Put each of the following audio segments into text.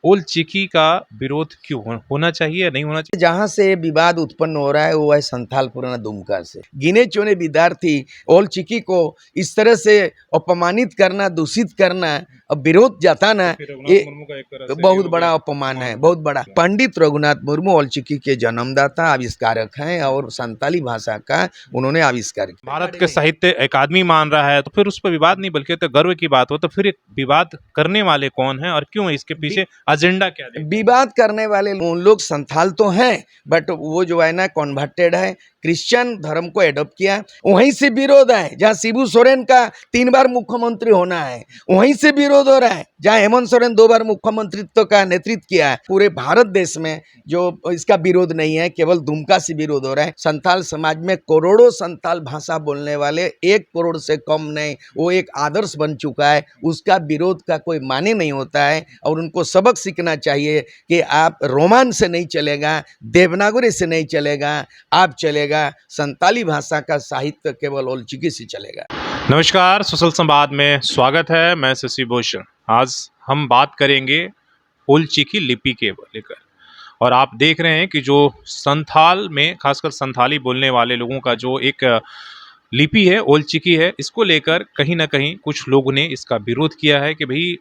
ओल चिकी का विरोध क्यों होना चाहिए या नहीं होना चाहिए? जहां से विवाद उत्पन्न हो रहा है वो है संथाल पुराना दुमका से। गिने चुने विद्यार्थी ओल चिकी को इस तरह से अपमानित करना, दूषित करना और विरोध जताना, ये बहुत बड़ा अपमान है, बहुत बड़ा। पंडित रघुनाथ मुर्मू ओल चिकी के जन्मदाता आविष्कारक हैं और संताली भाषा का उन्होंने आविष्कार किया। भारत के साहित्य अकादमी मान रहा है तो फिर उस पर विवाद नहीं बल्कि तो गर्व की बात हो, तो फिर विवाद करने वाले कौन है और क्यों, इसके पीछे एजेंडा क्या है? विवाद करने वाले उन लोग संथाल तो हैं, बट वो जो है ना कन्वर्टेड है, क्रिश्चियन धर्म को एडॉप्ट किया। वहीं से विरोध है जहाँ शिबू सोरेन का 3 बार मुख्यमंत्री होना है, वहीं से विरोध हो रहा है। जहाँ हेमंत सोरेन 2 बार मुख्यमंत्रित्व का नेतृत्व किया है, पूरे भारत देश में जो इसका विरोध नहीं है, केवल दुमका से विरोध हो रहा है। संथाल समाज में करोड़ों संथाल भाषा बोलने वाले 1 करोड़ से कम नहीं, वो एक आदर्श बन चुका है। उसका विरोध का कोई माने नहीं होता है और उनको सबक सीखना चाहिए कि आप रोमान से नहीं चलेगा, देवनागरी से नहीं चलेगा, आप चलेगा संताली भाषा का साहित्य केवल ओल चिकी से चलेगा। नमस्कार, सोशल संवाद में स्वागत है। मैं शशि भूषण। आज हम बात करेंगे ओल चिकी लिपि के लेकर, और आप देख रहे हैं कि जो संथाल में खासकर संथाली बोलने वाले लोगों का जो एक लिपि है, ओल चिकी है, इसको लेकर कहीं ना कहीं कुछ लोगों ने इसका विरोध किया है कि भाई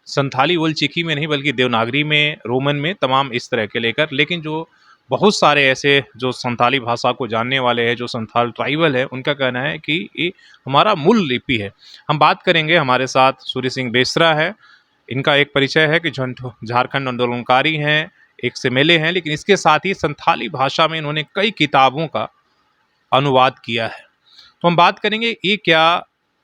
संथाली ओल चिकी में नहीं बल्कि देवनागरी में, रोमन में, तमाम इस तरह के लेकर। लेकिन जो बहुत सारे ऐसे जो संथाली भाषा को जानने वाले हैं, जो संथाल ट्राइबल है, उनका कहना है कि ये हमारा मूल लिपि है। हम बात करेंगे, हमारे साथ सूर्य सिंह बेसरा है। इनका एक परिचय है कि झारखंड आंदोलनकारी हैं, एक एमएलए हैं, लेकिन इसके साथ ही संथाली भाषा में इन्होंने कई किताबों का अनुवाद किया है। तो हम बात करेंगे ये क्या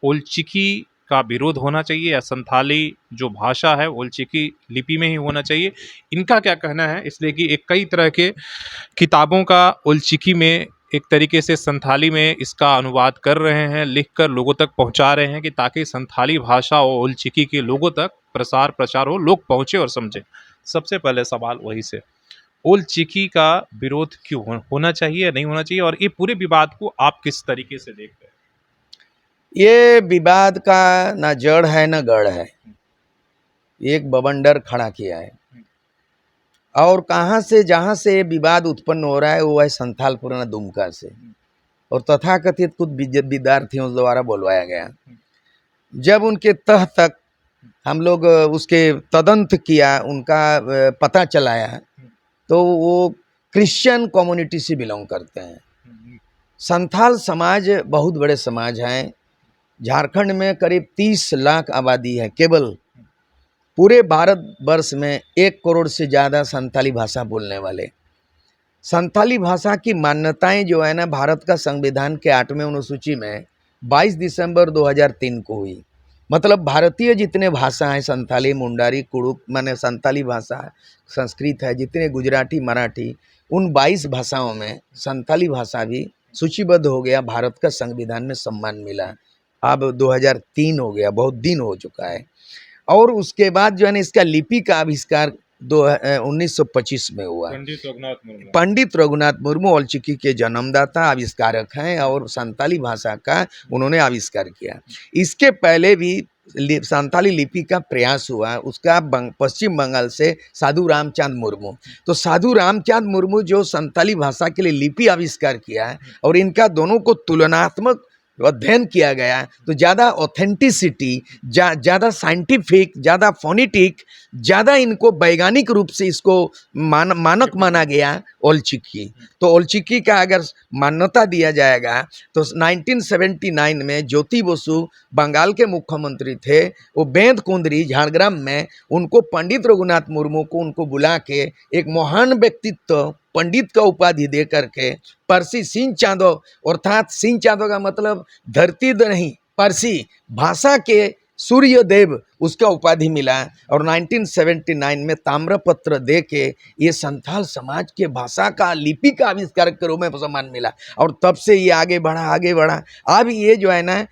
ओल चिकी का विरोध होना चाहिए या संथाली जो भाषा है ओल चिकी लिपि में ही होना चाहिए, इनका क्या कहना है। इसलिए कि एक कई तरह के किताबों का ओल चिकी में एक तरीके से संथाली में इसका अनुवाद कर रहे हैं, लिखकर लोगों तक पहुंचा रहे हैं कि ताकि संथाली भाषा और ओल चिकी के लोगों तक प्रचार हो, लोग पहुंचे और समझे। सबसे पहले सवाल वही से, ओल चिकी का विरोध क्यों होना चाहिए या नहीं होना चाहिए, और ये पूरे विवाद को आप किस तरीके से देखते हैं? ये विवाद का ना जड़ है ना गढ़ है, एक बवंडर खड़ा किया है। और कहाँ से, जहाँ से विवाद उत्पन्न हो रहा है वो है संथाल पुराना दुमका से, और तथाकथित कुछ विद्यार्थियों द्वारा बोलवाया गया। जब उनके तह तक हम लोग उसके तदंत किया, उनका पता चलाया, तो वो क्रिश्चियन कम्युनिटी से बिलोंग करते हैं। संथाल समाज बहुत बड़े समाज हैं। झारखंड में करीब 30 लाख आबादी है। केवल पूरे भारतवर्ष में 1 करोड़ से ज़्यादा संथाली भाषा बोलने वाले। संथाली भाषा की मान्यताएं जो है ना, भारत का संविधान के 8वें अनुसूची में 22 दिसंबर 2003 को हुई। मतलब भारतीय जितने भाषा हैं, संथाली, मुंडारी, कुड़ुक, माने संथाली भाषा, संस्कृत है, जितने गुजराती, मराठी, उन 22 भाषाओं में संथाली भाषा भी सूचीबद्ध हो गया। भारत का संविधान में सम्मान मिला। अब 2003 हो गया, बहुत दिन हो चुका है। और उसके बाद जो है ना, इसका लिपि का आविष्कार 1925 में हुआ। पंडित रघुनाथ मुर्मू ओल चिकी के जन्मदाता आविष्कारक हैं और संताली भाषा का उन्होंने आविष्कार किया। इसके पहले भी संताली लिपि का प्रयास हुआ, उसका पश्चिम बंगाल से साधु रामचंद मुर्मू। तो साधु रामचंद मुर्मू जो संताली भाषा के लिए लिपि आविष्कार किया है, और इनका दोनों को तुलनात्मक अध्ययन किया गया, तो ज़्यादा ऑथेंटिसिटी, ज़्यादा साइंटिफिक, ज़्यादा फोनेटिक, ज़्यादा इनको वैज्ञानिक रूप से इसको मानक माना गया ओल चिकी। तो ओल चिकी का अगर मान्यता दिया जाएगा तो 1979 में ज्योति बसु बंगाल के मुख्यमंत्री थे, वो बेंत कुंदरी झाड़ग्राम में उनको पंडित रघुनाथ मुर्मू को उनको बुला के एक महान व्यक्तित्व पंडित का उपाधि दे करके परसी सिंह चांदो, अर्थात सिंह चांदो का मतलब धरती नहीं, परसी भाषा के सूर्य देव, उसका उपाधि मिला। और 1979 में ताम्रपत्र दे के ये संथाल समाज के भाषा का लिपि का आविष्कार के रूप में सम्मान मिला। और तब से ये आगे बढ़ा। अब ये जो है ना,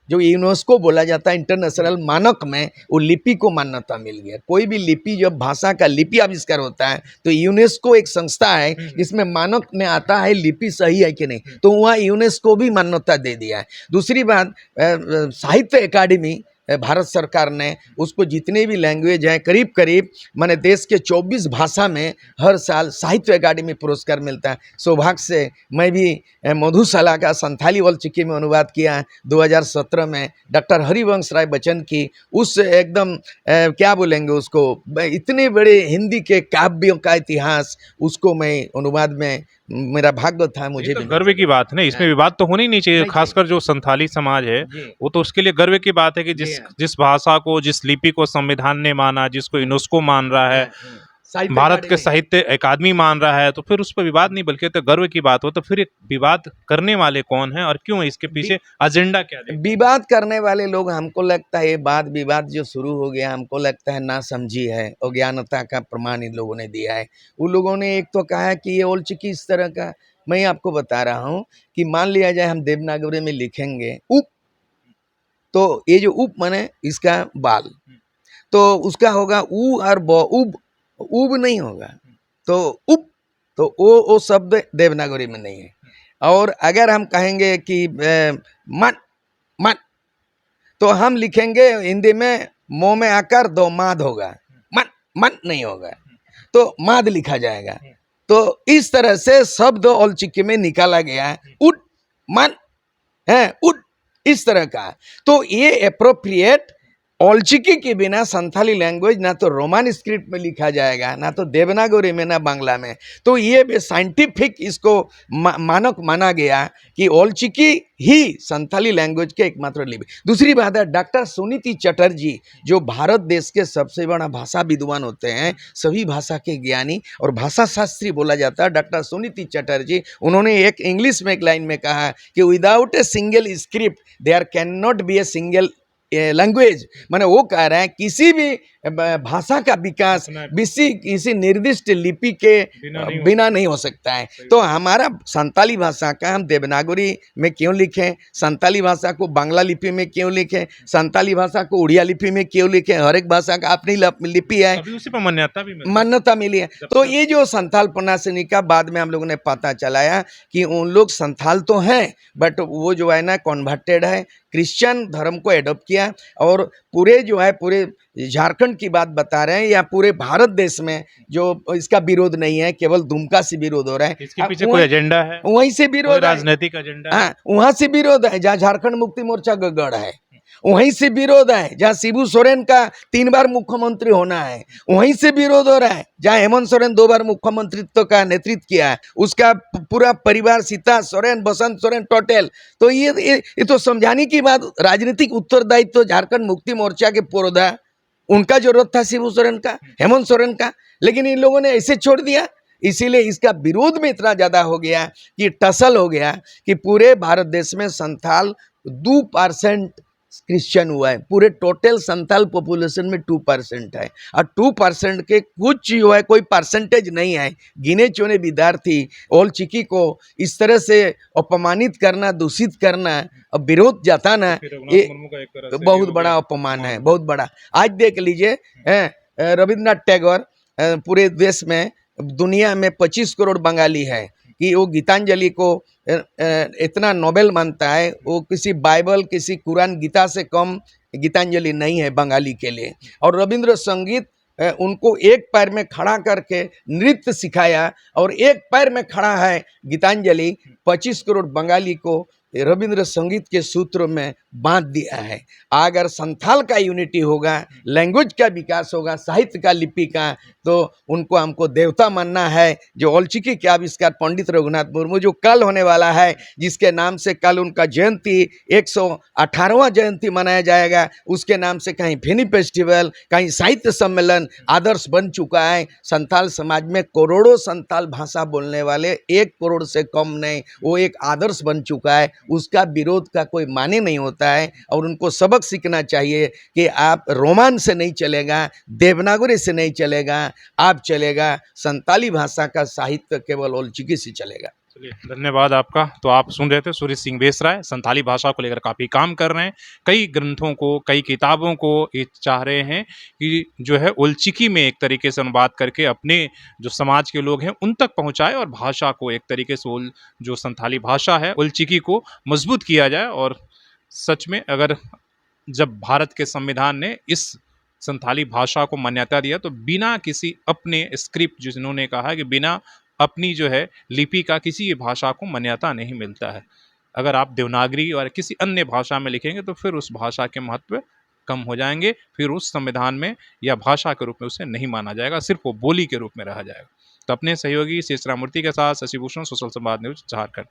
यूनेस्को बोला जाता है इंटरनेशनल मानक में, वो लिपि को मान्यता मिल गया। कोई भी लिपि, जब भाषा का लिपि आविष्कार होता है तो यूनेस्को एक संस्था है जिसमें मानक में आता है लिपि सही है कि नहीं, तो वहाँ यूनेस्को भी मान्यता दे दिया है। दूसरी बात, साहित्य अकादमी भारत सरकार ने उसको जितने भी लैंग्वेज हैं करीब करीब माने देश के 24 भाषा में हर साल साहित्य अकादमी पुरस्कार मिलता है। सौभाग्य से मैं भी मधुशाला का संथाली वलचिकी में अनुवाद किया है 2017 में डॉक्टर हरिवंश राय बच्चन की उस एकदम क्या बोलेंगे उसको इतने बड़े हिंदी के काव्यों का इतिहास उसको मैं अनुवाद में मेरा भाग्य था। मुझे तो भी गर्व की बात है ना, इसमें विवाद तो होना ही नहीं चाहिए। नहीं खासकर जो संथाली समाज है वो तो उसके लिए गर्व की बात है कि जिस भाषा को, जिस लिपि को संविधान ने माना, जिसको यूनेस्को मान रहा है, भारत के साहित्य अकादमी मान रहा है, तो फिर उस पर विवाद नहीं बल्कि तो गर्व की बात हो। तो फिर विवाद करने वाले कौन है और क्यों, इसके पीछे एजेंडा क्या है? विवाद करने वाले लोग हमको लगता है ये वाद विवाद जो शुरू हो गया हमको लगता है ना समझी है, अज्ञानता का प्रमाण इन लोगों ने दिया है। उन लोगों ने एक तो कहा कि ये ओलचिकी इस तरह का, मैं आपको बता रहा हूँ कि मान लिया जाए हम देवनागरी में लिखेंगे उप, तो ये जो उप माने इसका बाल, तो उसका होगा ऊ और ब, उब नहीं होगा, तो उप, तो वो शब्द देवनागरी में नहीं है। और अगर हम कहेंगे कि मन मन, तो हम लिखेंगे हिंदी में मोह में आकर दो माद होगा, मन मन नहीं होगा, तो माद लिखा जाएगा। तो इस तरह से शब्द ओलचिकी में निकाला गया है उड मन है, उड इस तरह का। तो ये अप्रोप्रिएट ओलचिकी के बिना संथाली लैंग्वेज ना तो रोमन स्क्रिप्ट में लिखा जाएगा, ना तो देवनागरी में, ना बांग्ला में। तो ये भी साइंटिफिक इसको मानक माना गया कि ओलचिकी ही संथाली लैंग्वेज के एकमात्र लिपि। दूसरी बात है डॉक्टर सुनीति चटर्जी जो भारत देश के सबसे बड़ा भाषा विद्वान होते हैं, सभी भाषा के ज्ञानी और भाषा शास्त्री बोला जाता है डॉक्टर सुनीति चटर्जी, उन्होंने एक इंग्लिश में एक लाइन में कहा कि without a single script there can not be a single language. माने वो कह रहे हैं किसी भी भाषा का विकास किसी निर्दिष्ट लिपि के बिना नहीं हो सकता है। तो हमारा संताली भाषा का हम देवनागरी में क्यों लिखें, संताली भाषा को बांग्ला लिपि में क्यों लिखें, संताली भाषा को उड़िया लिपि में क्यों लिखें? हर एक भाषा का अपनी लिपि है, उसी पर मान्यता मिली है। तो ये जो संथाल प्रणाली का बाद में हम लोगों ने पता चलाया कि उन लोग संथाल तो हैं बट वो जो है ना कन्वर्टेड है, क्रिश्चियन धर्म को एडॉप्ट किया। और पूरे जो है पूरे झारखंड की बात बता रहे हैं या पूरे भारत देश में जो इसका विरोध नहीं है, केवल दुमका से विरोध हो रहा है। इसके पीछे कोई एजेंडा है, वहीं से विरोध, राजनीतिक एजेंडा, हाँ वहां से विरोध है। जहाँ झारखंड मुक्ति मोर्चा का गढ़ है वहीं से विरोध है। जहाँ शिबू सोरेन का 3 बार मुख्यमंत्री होना है वहीं से विरोध हो रहा है। जहाँ हेमंत सोरेन 2 बार मुख्यमंत्रित्व का नेतृत्व किया है उसका पूरा परिवार सीता सोरेन, बसंत सोरेन टोटल। तो ये तो समझाने की बात, राजनीतिक उत्तरदायित्व तो झारखंड मुक्ति मोर्चा के पुरोधा उनका जरूरत था, शिबू सोरेन का, हेमंत सोरेन का, लेकिन इन लोगों ने ऐसे छोड़ दिया। इसीलिए इसका विरोध में इतना ज्यादा हो गया कि टसल हो गया कि पूरे भारत देश में संथाल 2% क्रिश्चियन हुआ है। पूरे टोटल संथाल पॉपुलेशन में 2% है और 2% के कुछ जो है कोई परसेंटेज नहीं है। गिने चुने विद्यार्थी ओलचिकी को इस तरह से अपमानित करना, दूषित करना और विरोध जताना ये बहुत बड़ा अपमान है, बहुत बड़ा। आज देख लीजिए रविन्द्रनाथ टैगोर पूरे देश में, दुनिया में 25 करोड़ बंगाली है कि वो गीतांजलि को इतना नोबेल मानता है। वो किसी बाइबल, किसी कुरान, गीता से कम गीतांजलि नहीं है बंगाली के लिए। और रविंद्र संगीत उनको एक पैर में खड़ा करके नृत्य सिखाया और एक पैर में खड़ा है गीतांजलि। 25 करोड़ बंगाली को रविंद्र संगीत के सूत्र में बांध दिया है। अगर संथाल का यूनिटी होगा, लैंग्वेज का विकास होगा, साहित्य का, लिपि का, तो उनको हमको देवता मानना है। जो ओलचिकी के आविष्कार पंडित रघुनाथ मुर्मू जो कल होने वाला है, जिसके नाम से कल उनका जयंती 118वां जयंती मनाया जाएगा, उसके नाम से कहीं फिनी फेस्टिवल, कहीं साहित्य सम्मेलन आदर्श बन चुका है। संथाल समाज में करोड़ों संथाल भाषा बोलने वाले, 1 करोड़ से कम नहीं, वो एक आदर्श बन चुका है। उसका विरोध का कोई माने नहीं होता है और उनको सबक सीखना चाहिए कि आप रोमान से नहीं चलेगा, देवनागरी से नहीं चलेगा, आप चलेगा संताली भाषा का साहित्य केवल ओलचिकी से चलेगा। चलिए, धन्यवाद आपका। तो आप सुन रहे थे सूर्य सिंह बेसराय, संथाली भाषा को लेकर काफ़ी काम कर रहे हैं। कई ग्रंथों को, कई किताबों को ये चाह रहे हैं कि जो है ओलचिकी में एक तरीके से अनुवाद करके अपने जो समाज के लोग हैं उन तक पहुंचाए और भाषा को एक तरीके से जो संथाली भाषा है ओलचिकी को मजबूत किया जाए। और सच में अगर जब भारत के संविधान ने इस संथाली भाषा को मान्यता दिया तो बिना किसी अपने स्क्रिप्ट, जिन्होंने कहा कि बिना अपनी जो है लिपि का किसी भाषा को मान्यता नहीं मिलता है। अगर आप देवनागरी और किसी अन्य भाषा में लिखेंगे तो फिर उस भाषा के महत्व कम हो जाएंगे, फिर उस संविधान में या भाषा के रूप में उसे नहीं माना जाएगा, सिर्फ वो बोली के रूप में रहा जाएगा। तो अपने सहयोगी शेष राम मूर्ति के साथ शशि भूषण, सोशल संवाद न्यूज, झारखंड।